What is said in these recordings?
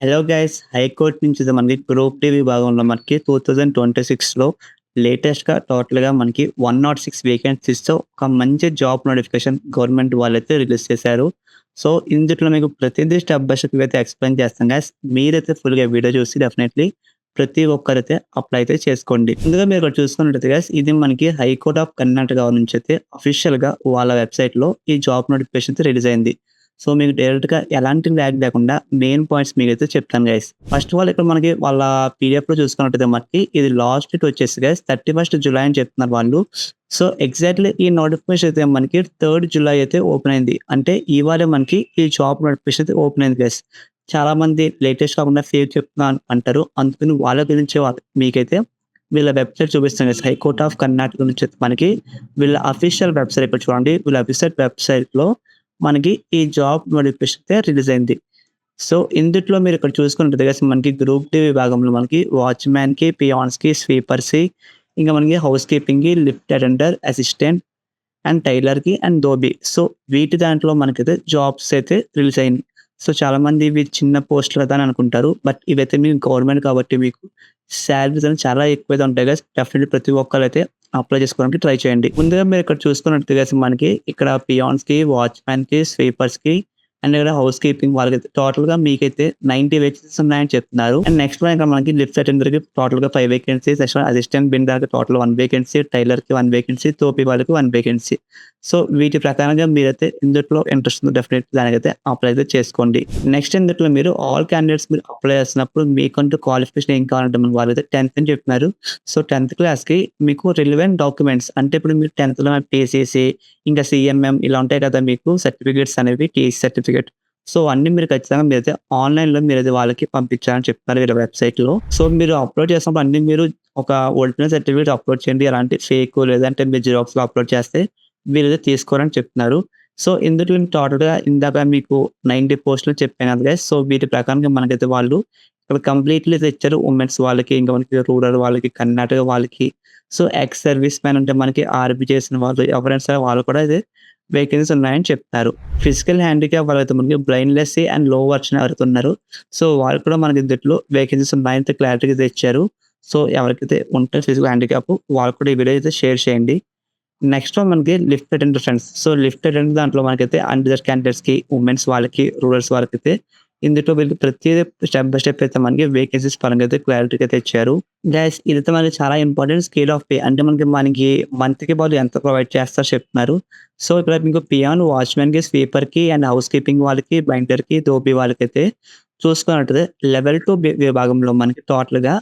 Hello guys! High court నుంచి ఇది మనకి గ్రూప్ డి విభాగంలో మనకి 2026లో లేటెస్ట్‌గా టోటల్‌గా మనకి 106 వేకెన్సీస్‌తో ఒక మంచి జాబ్ నోటిఫికేషన్ గవర్నమెంట్ వాళ్ళైతే రిలీజ్ చేశారు. సో, ఇందుట్లో మీకు ప్రతిదీ స్టెప్ బై స్టెప్ అయితే ఎక్స్‌ప్లెయిన్ చేస్తాను గైస్. మీరైతే ఫుల్‌గా వీడియో చూసి డెఫినైట్‌లీ ప్రతి ఒక్కరైతే అప్లై అయితే చేసుకోండి. ముందుగా మీరు ఇక్కడ చూసుకున్నట్టయితే గైస్ ఇది మనకి హైకోర్ట్ ఆఫ్ కర్ణాటక నుంచి అయితే అఫీషియల్‌గా వాళ్ళ వెబ్‌సైట్‌లో ఈ జాబ్ నోటిఫికేషన్ అయితే రిలీజ్ అయింది. సో, మీకు డైరెక్ట్‌గా ఎలాంటి ల్యాగ్ లేకుండా మెయిన్ పాయింట్స్ మీకైతే చెప్తాను గైస్. ఫస్ట్ ఆఫ్ ఆల్ ఇక్కడ మనకి వాళ్ళ పీడిఎఫ్‌లో చూసుకున్నట్టయితే మనకి ఇది లాస్ట్ డేట్ వచ్చేసి గైస్ 31 జులై అని చెప్తున్నారు వాళ్ళు. సో, ఎగ్జాక్ట్‌లీ ఈ నోటిఫికేషన్ అయితే మనకి 3 జులై అయితే ఓపెన్ అయింది. అంటే ఇవాళే మనకి ఈ జాబ్ నోటిఫికేషన్ అయితే ఓపెన్ అయింది గైస్. చాలామంది లేటెస్ట్ కాకుండా ఫేక్ చెప్తున్నా అంటారు. అందుకని వాళ్ళ గురించి మీకైతే వీళ్ళ వెబ్‌సైట్ చూపిస్తాను గైస్. హైకోర్ట్ ఆఫ్ కర్ణాటక నుంచి మనకి వీళ్ళ అఫీషియల్ వెబ్‌సైట్ ఇక్కడ చూడండి. వీళ్ళ అఫీషియల్ వెబ్‌సైట్‌లో మనకి ఈ జాబ్ నోటిఫికేషన్ అయితే రిలీజ్ అయింది. సో, ఇందుట్లో మీరు ఇక్కడ చూసుకున్నట్టయితే గనుక మనకి గ్రూప్ డి విభాగంలో మనకి వాచ్‌మ్యాన్‌కి, పియాన్స్‌కి, స్వీపర్స్‌కి, ఇంకా మనకి హౌస్ కీపింగ్‌కి, లిఫ్ట్ అటెండర్, అసిస్టెంట్ అండ్ టైలర్‌కి అండ్ ధోబీ. సో, వీటి దాంట్లో మనకైతే జాబ్స్ అయితే రిలీజ్ అయింది. సో, చాలామంది ఇవి చిన్న పోస్టులు కదా అని అనుకుంటారు. బట్ ఇవైతే మీకు గవర్నమెంట్ కాబట్టి మీకు సాలరీస్ అనేవి చాలా ఎక్కువైతే ఉంటాయి గైస్. డెఫినెట్‌లీ ప్రతి ఒక్కరైతే అప్లై చేసుకోవడానికి ట్రై చేయండి. ముందుగా మీరు ఇక్కడ చూసుకున్నట్టయితే గైస్ మనకి ఇక్కడ పియాన్స్‌కి, వాచ్‌మ్యాన్‌కి, స్వీపర్స్‌కి అండ్ ఇక్కడ హౌస్ కీపింగ్ వాళ్ళకైతే టోటల్‌గా మీకైతే 90 వేకెన్సీస్ ఉన్నాయని చెప్తున్నారు. అండ్ నెక్స్ట్ వన్ ఇక్కడ మనకి లిఫ్ట్ అటెండర్‌కి టోటల్‌గా 5 వేకెన్సీస్, నెక్స్ట్ అసిస్టెంట్ బిల్డర్‌కి టోటల్ 1 వేకెన్సీ, టైలర్‌కి 1 వేకెన్సీ, తోపి వాళ్ళకి 1 వేకెన్సీ. సో, వీటి ప్రకారంగా మీరైతే ఇందుట్లో ఇంట్రెస్ట్ ఉందో డెఫినెట్‌లీ దానికైతే అప్లై అయితే చేసుకోండి. నెక్స్ట్ ఇందుట్లో మీరు ఆల్ క్యాండిడేట్స్ మీరు అప్లై చేస్తున్నప్పుడు మీకంటూ క్వాలిఫికేషన్ ఏం కావాలంటే మన వాళ్ళైతే 10th అని చెప్తున్నారు. సో, 10th క్లాస్‌కి మీకు రిలవెంట్ డాక్యుమెంట్స్ అంటే ఇప్పుడు మీరు 10థ్‌లో టీసీసీ ఇంకా సీఎంఎం ఇలా ఉంటాయి కదా మీకు సర్టిఫికేట్స్ అనేవి టీసీ సర్టిఫికేట్. సో, అన్నీ మీరు ఖచ్చితంగా మీరైతే ఆన్‌లైన్‌లో మీరైతే వాళ్ళకి పంపించాలని చెప్తున్నారు వీళ్ళ వెబ్‌సైట్‌లో. సో, మీరు అప్లోడ్ చేసినప్పుడు అన్నీ మీరు ఒక ఒరిజినల్ సర్టిఫికేట్ అప్లోడ్ చేయండి. ఎలాంటి ఫేకు లేదంటే మీరు జిరాక్స్‌లో అప్లోడ్ చేస్తే వీళ్ళైతే తీసుకోరని చెప్తున్నారు. సో, ఇందులో టోటల్‌గా ఇందాక మీకు 90 పోస్టులు చెప్పాను కదా గైస్. సో, వీటి ప్రకారంగా మనకైతే వాళ్ళు ఇక్కడ కంప్లీట్‌లీ తెచ్చారు. వుమెన్స్ వాళ్ళకి, ఇంకా మనకి రూరల్ వాళ్ళకి, కర్ణాటక వాళ్ళకి. సో, ఎక్స్ సర్వీస్ మ్యాన్ అంటే మనకి ఆర్మీ చేసిన వాళ్ళు ఎవరైనా సరే వాళ్ళు కూడా ఇది వేకెన్సీస్ ఉన్నాయని చెప్తున్నారు. ఫిజికల్ హ్యాండిక్యాప్ వాళ్ళైతే మనకి బ్లైండ్‌లెస్ అండ్ లో వర్షన్ ఎవరైతే ఉన్నారో సో, వాళ్ళు కూడా మనకి దీంట్లో వేకెన్సీస్ ఉన్నాయని క్లారిటీగా అయితే ఇచ్చారు. సో, ఎవరికైతే ఉంటే ఫిజికల్ హ్యాండిక్యాప్ వాళ్ళు కూడా ఈ వీడియో అయితే షేర్ చేయండి. నెక్స్ట్ వన్ మనకి lift attender friends. So, lift attender దాంట్లో మనకైతే అన్‌రిజర్వ్డ్ క్యాండిడేట్స్‌కి, వుమెన్స్ వాళ్ళకి, రూరల్స్ వాళ్ళకైతే ఇందులో వీళ్ళు ప్రతిది స్టెప్ బై స్టెప్ అయితే మనకి వేకెన్సీస్ పరంగా అయితే క్లారిటీగా అయితే ఇచ్చారు. గైస్ ఇదైతే మనకి చాలా ఇంపార్టెంట్ స్కేల్ ఆఫ్ పే అంటే మనకి మంత్‌కి వాళ్ళు ఎంత ప్రొవైడ్ చేస్తారో చెప్తున్నారు. సో, ఇక్కడ మీకు పియాన్, వాచ్‌మెన్‌కి, స్వీపర్‌కి అండ్ హౌస్ కీపింగ్ వాళ్ళకి, బైండర్‌కి, ధోబీ వాళ్ళకైతే చూసుకున్నట్టయితే లెవెల్ 2 విభాగంలో మనకి టోటల్‌గా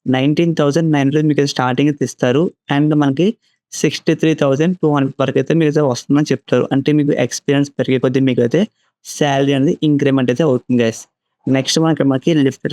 19,900 మీకు స్టార్టింగ్ అయితే ఇస్తారు. అండ్ మనకి 63,200 వరకైతే మీకైతే వస్తుందని చెప్తారు. అంటే మీకు ఎక్స్‌పీరియన్స్ పెరిగే కొద్దీ మీకైతే సాలరీ అనేది ఇంక్రిమెంట్ అయితే అవుతుంది గైస్. నెక్స్ట్ మనకి లిఫ్ట్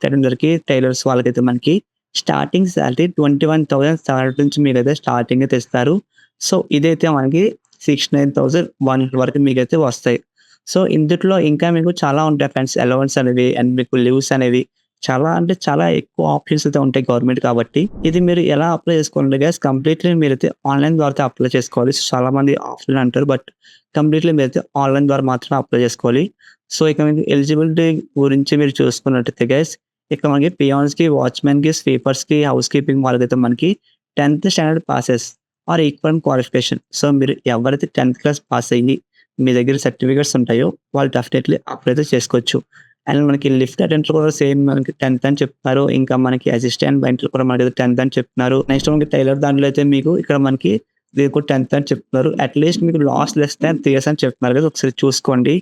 అటెండర్‌కి, టైలర్స్ వాళ్ళకైతే మనకి స్టార్టింగ్ సాలరీ 21,700 నుంచి మీకైతే స్టార్టింగ్ అయితే ఇస్తారు. సో, ఇదైతే మనకి 69,100 వరకు మీకైతే వస్తాయి. సో, ఇందుట్లో ఇంకా మీకు చాలా ఉంటాయి ఫ్రెండ్స్ అలవెన్స్ అనేవి అండ్ మీకు లీవ్స్ అనేవి చాలా అంటే చాలా ఎక్కువ ఆప్షన్స్ అయితే ఉంటాయి గవర్నమెంట్ కాబట్టి. ఇది మీరు ఎలా అప్లై చేసుకోవాలంటే గైస్ కంప్లీట్‌లీ మీరైతే ఆన్‌లైన్ ద్వారా అప్లై చేసుకోవాలి. చాలామంది ఆఫ్‌లైన్ అంటారు. బట్ కంప్లీట్‌లీ మీరైతే ఆన్‌లైన్ ద్వారా మాత్రమే అప్లై చేసుకోవాలి. సో, ఇక మీకు ఎలిజిబిలిటీ గురించి మీరు చూసుకున్నట్టయితే గైస్ ఇక్కడ మనకి పియాన్స్‌కి, వాచ్‌మెన్‌కి, స్వీపర్స్‌కి, హౌస్ కీపింగ్ వాళ్ళకైతే మనకి 10th standard passes are equivalent qualification. So, మీరు ఎవరైతే 10th క్లాస్ పాస్ అయ్యి మీ దగ్గర సర్టిఫికేట్స్ ఉంటాయో వాళ్ళు డెఫినైట్‌లీ అప్లై అయితే చేసుకోవచ్చు. అండ్ మనకి లిఫ్ట్ అటెండర్ కూడా సేమ్ మనకి 10th అని చెప్తున్నారు. ఇంకా మనకి అసిస్టెంట్ బెంచర్ కూడా మనకి 10th అని చెప్తున్నారు. నెక్స్ట్ మనకి టైలర్ దాంట్లో అయితే మీకు ఇక్కడ మనకి ఇది కూడా 10th అని చెప్తున్నారు. అట్‌లీస్ట్ మీకు లాస్ట్ లెస్ దాన్ 3 ఇయర్స్ అని చెప్తున్నారు కదా! ఒకసారి చూసుకోండి.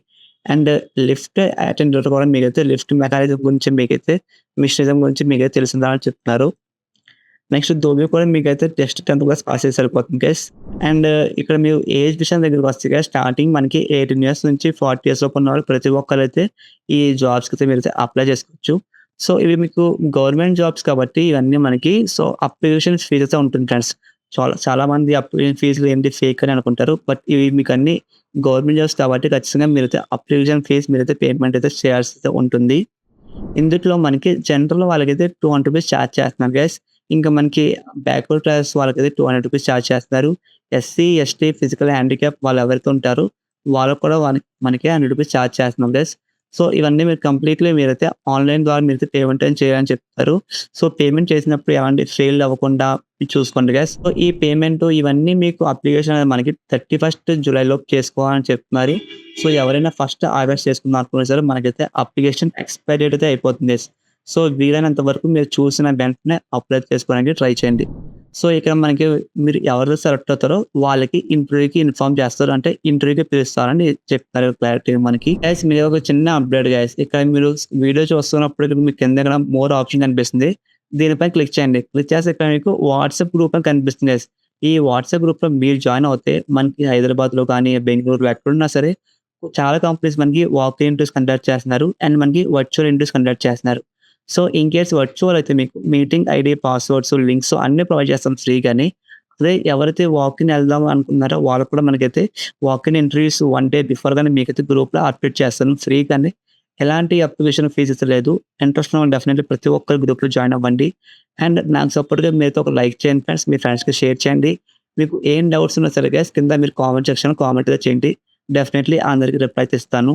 అండ్ లిఫ్ట్ అటెండర్ కూడా మీకైతే లిఫ్ట్ మెకానిజం గురించి మీకైతే మిషనిజం గురించి మీకైతే తెలిసిందని చెప్తున్నారు. నెక్స్ట్ ధోబీ కూడా మీకైతే జస్ట్ 10th క్లాస్ పాస్ చేస్తే సరిపోతుంది గైస్. అండ్ ఇక్కడ మీరు ఏజ్ విషయం దగ్గరికి వస్తే గైస్ స్టార్టింగ్ మనకి 18 ఇయర్స్ నుంచి 40 ఇయర్స్ లోపు ఉన్నవాళ్ళు ప్రతి ఒక్కరైతే ఈ జాబ్స్‌కైతే మీరైతే అప్లై చేసుకోవచ్చు. సో, ఇవి మీకు గవర్నమెంట్ జాబ్స్ కాబట్టి ఇవన్నీ మనకి సో, అప్లికేషన్ ఫీజ్ అయితే ఉంటుంది ఫ్రెండ్స్. చాలా మంది అప్లికేషన్ ఫీజులు ఏంటి ఫేక్ అని అనుకుంటారు. బట్ ఇవి మీకు అన్నీ గవర్నమెంట్ జాబ్స్ కాబట్టి ఖచ్చితంగా మీరైతే అప్లికేషన్ ఫీజ్ మీరైతే పేమెంట్ అయితే చేయాల్సి ఉంటుంది. ఇందుట్లో మనకి జనరల్ వాళ్ళకైతే రూ. 200 చార్జ్ చేస్తున్నారు గైస్. ఇంకా మనకి బ్యాక్వర్డ్ క్లాస్ వాళ్ళకైతే రూ. 200 చార్జ్ చేస్తున్నారు. ఎస్సీ, ఎస్టీ, ఫిజికల్ హ్యాండిక్యాప్ వాళ్ళు ఎవరైతే ఉంటారో వాళ్ళకి కూడా మనకి రూ. 100 చార్జ్ చేస్తున్నాం గైస్. సో, ఇవన్నీ మీరు కంప్లీట్‌లీ మీరైతే ఆన్‌లైన్ ద్వారా మీరైతే పేమెంట్ అనేది చేయాలని చెప్తారు. సో, పేమెంట్ చేసినప్పుడు ఎలాంటి ఫెయిల్ అవ్వకుండా చూసుకోండి గైస్. సో, ఈ పేమెంటు ఇవన్నీ మీకు అప్లికేషన్ అనేది మనకి 31 జూలైలోపు చేసుకోవాలని చెప్తున్నారు. సో, ఎవరైనా ఫస్ట్ ఆగస్ట్ చేసుకుందాం అనుకున్నా సరే మనకైతే అప్లికేషన్ ఎక్స్‌పైరీ డేట్ అయితే అయిపోతుంది గైస్. సో, వీలైనంత వరకు మీరు చూసిన వెంటనే అప్లై చేసుకోవడానికి ట్రై చేయండి. సో, ఇక్కడ మనకి మీరు ఎవరు సెలెక్ట్ అవుతారో వాళ్ళకి ఇంటర్వ్యూకి ఇన్ఫార్మ్ చేస్తారు. అంటే ఇంటర్వ్యూకి పిలుస్తారని చెప్తారు క్లారిటీ మనకి. గైస్ మీరు ఒక చిన్న అప్డేట్ గైస్. ఇక్కడ మీరు వీడియో చూస్తున్నప్పుడు ఇక్కడ మీకు కింద ఇక్కడ మోర్ ఆప్షన్ కనిపిస్తుంది. దీనిపైన క్లిక్ చేయండి. క్లిక్ చేస్తే ఇక్కడ మీకు వాట్సాప్ గ్రూప్ అని కనిపిస్తుంది గైస్. ఈ వాట్సాప్ గ్రూప్‌లో మీరు జాయిన్ అవుతే మనకి హైదరాబాద్‌లో కానీ, బెంగుళూరులో ఎక్కడున్నా సరే చాలా కంపెనీస్ మనకి వాక్ ఇన్ ఇంటర్వ్యూస్ కండక్ట్ చేస్తున్నారు. అండ్ మనకి వర్చువల్ ఇంటర్వ్యూస్ కండక్ట్ చేస్తున్నారు. సో, ఇన్ కేస్ వర్చువల్ అయితే మీకు మీటింగ్ ఐడీ, పాస్వర్డ్స్, లింక్స్ అన్నీ ప్రొవైడ్ చేస్తాం ఫ్రీగాని. అదే ఎవరైతే వాక్ ఇన్ వెళ్దాం అనుకున్నారో వాళ్ళకి కూడా మనకైతే walk in interviews 1 day before గాని మీకైతే గ్రూప్‌లో అప్డేట్ చేస్తాను ఫ్రీగానే. ఎలాంటి అప్లికేషన్ ఫీస్ అయితే లేదు. ఇంట్రెస్ట్ ఉన్న వాళ్ళు డెఫినెట్‌లీ ప్రతి ఒక్కరు గ్రూప్‌లో జాయిన్ అవ్వండి. అండ్ నాకు సపోర్ట్‌గా మీరైతే ఒక లైక్ చేయండి ఫ్రెండ్స్. మీ ఫ్రెండ్స్‌కి షేర్ చేయండి. మీకు ఏం డౌట్స్ ఉన్నా సరే గైస్ కింద మీరు కామెంట్ సెక్షన్‌లో కామెంట్ అయితే చేయండి. డెఫినెట్‌లీ అందరికి రిప్లై అయితే ఇస్తాను.